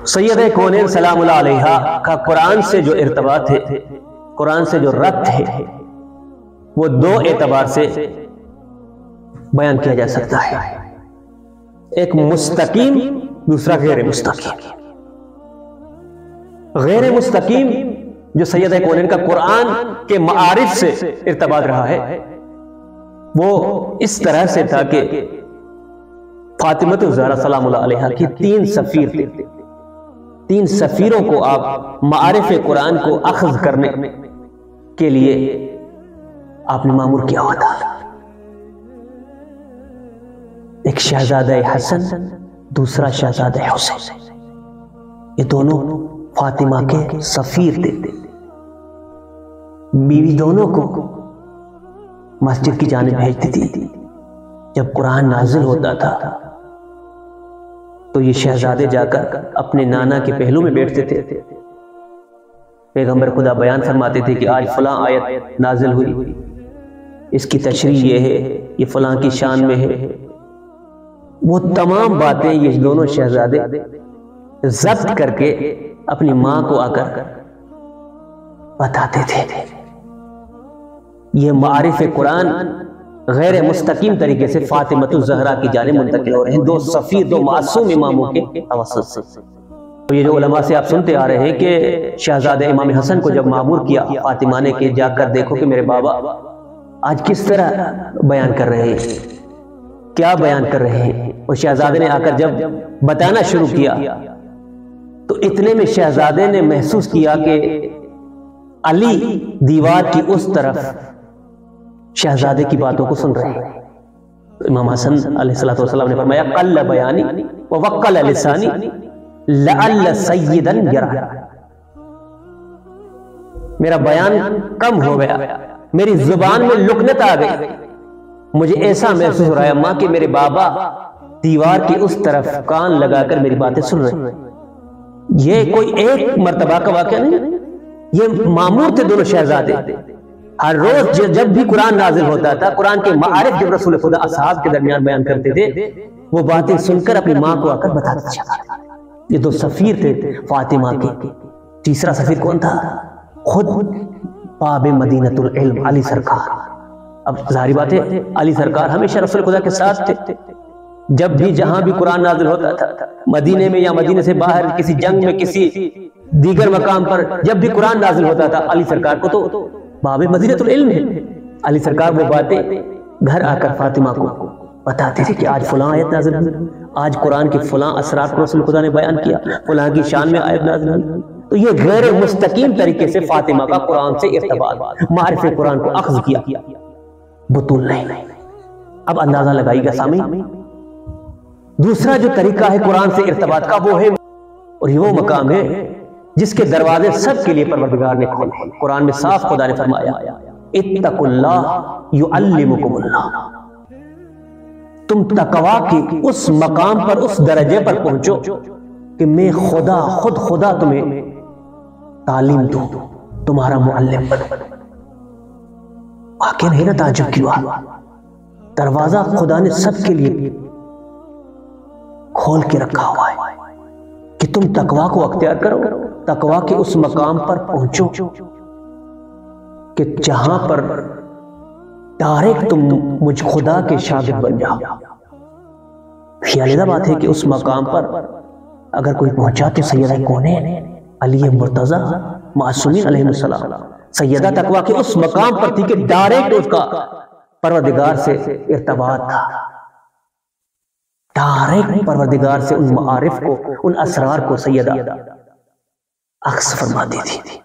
سیدہ کونین سلام اللہ علیہا کا قرآن سے جو ارتباط ہے، قرآن سے جو ربط ہے، وہ دو اعتبار سے بیان کیا جا سکتا ہے، ایک مستقیم، دوسرا غیر مستقیم۔ غیر مستقیم جو سیدہ کونین کا قرآن کے معارف سے ارتباط رہا ہے، وہ اس طرح سے تھا کہ فاطمہ الزہرا سلام اللہ علیہا کی 3 سفیر تھے، 3 سفیروں کو آپ معارف قرآن کو اخذ کرنے کے لیے آپ نے مامور کیا ہوا تھا۔ ایک شہزادہ حسن، دوسرا شہزادہ حسین، یہ دونوں فاطمہ کے سفیر تھے۔ بیوی دونوں کو مسجد کی جانب بھیجتی تھی۔ جب قرآن نازل ہوتا تھا تو یہ شہزادے جا کر اپنے نانا کے پہلو میں بیٹھتے تھے۔ پیغمبر خدا بیان فرماتے تھے کہ آج فلاں آیت نازل ہوئی، اس کی تشریح یہ ہے، یہ فلاں کی شان میں ہے۔ وہ تمام باتیں یہ دونوں شہزادے ضبط کر کے اپنی ماں کو آ کر بتاتے تھے۔ یہ معارف قرآن غیر مستقیم طریقے سے فاطمہ الزہرا کی جانب منتقل ہو رہے ہیں، 2 سفیر، 2 معصوم اماموں کے توسط سے۔ تو یہ جو علماء سے آپ سنتے آ رہے ہیں کہ شہزادہ امام حسن کو جب معمور کیا فاطمہ نے کہ جا کر دیکھو کہ میرے بابا آج کس طرح بیان کر رہے ہیں، کیا بیان کر رہے ہیں، اور شہزادے نے آ کر جب بتانا شروع کیا تو اتنے میں شہزادے نے محسوس کیا کہ علی دیوار کی اس طرف شہزادے کی باتوں کو سن رہے ہیں۔ امام حسن علیہ السلام نے فرمایا قل بیانی ووقل لسانی لعل سیدا یرا، میرا بیان کم ہو گیا، میری زبان میں لکنت آ گئی، مجھے ایسا محسوس ہو رہا ہے ماں کہ میرے بابا دیوار کی اس طرف کان لگا کر میری باتیں سن رہے ہیں۔ یہ کوئی ایک مرتبہ کا واقعہ نہیں، یہ مامور تھے دونوں شہزادے۔ ہر روز جب بھی قرآن نازل ہوتا تھا، قرآن کے معارف جب رسول خدا اصحاب کے درمیان بیان کرتے تھے، وہ باتیں سن کر اپنی ماں کو آ کر بتاتے تھے۔ یہ 2 سفیر تھے فاطمہ کے۔ تیسرا سفیر کون تھا؟ خود باب مدینۃ العلم علی سرکار۔ اب ظاہری بات ہے علی سرکار ہمیشہ رسول خدا کے ساتھ تھے۔ جب بھی جہاں بھی قرآن نازل ہوتا تھا، مدینے میں یا مدینے سے باہر کسی جنگ میں کسی دیگر مقام پر جب بھی قرآن نازل ہوتا تھا، علی سرکار کو تو باب مدینۃ العلم ہے، علی سرکار وہ باتیں گھر آ کر فاطمہ کو بتاتے تھے کہ آج فلاں آیت نازل ہوئی، آج قرآن کے فلاں اسرار کو رسول خدا نے بیان کیا، فلاں کی شان میں آیت نازل ہوئی۔ تو یہ غیر مستقیم طریقے سے فاطمہ کا قرآن سے ارتباط، معرفت قرآن کو اخذ کیا، بطول نہیں۔ اب اندازہ لگائی گا سامعین، دوسرا جو طریقہ ہے قرآن سے ارتباط کا وہ ہے، اور یہ وہ مقام ہے جس کے دروازے سب کے لیے پروردگار نے کھولے۔ قرآن میں صاف خدا نے فرمایا اتقوا اللہ یعلمکم اللہ، تم تقوی کی اس مقام پر، اس درجے پر پہنچو کہ میں خود خدا تمہیں تعلیم دوں، تمہارا معلم بنوں۔ واقعی نہیں نا تعجب کی بات، دروازہ خدا نے سب کے لیے کھول کے رکھا ہوا ہے کہ تم تقوی کو اختیار کرو، تقوی کے اس مقام پر پہنچو کہ جہاں پر ڈائریکٹ تم مجھ خدا کے شاگرد بن جاؤ۔ خیالدہ بات ہے کہ اس مقام پر اگر کوئی پہنچا تو سیدہ کونین علی مرتضی معصومین علیہ السلام، سیدہ تقوی کے اس مقام پر تھی کہ ڈائریکٹ اس کا پروردگار سے ارتباط تھا، ڈائریکٹ پروردگار سے ان معارف کو، ان اسرار کو سیدہ اخذ فرماتی تھی۔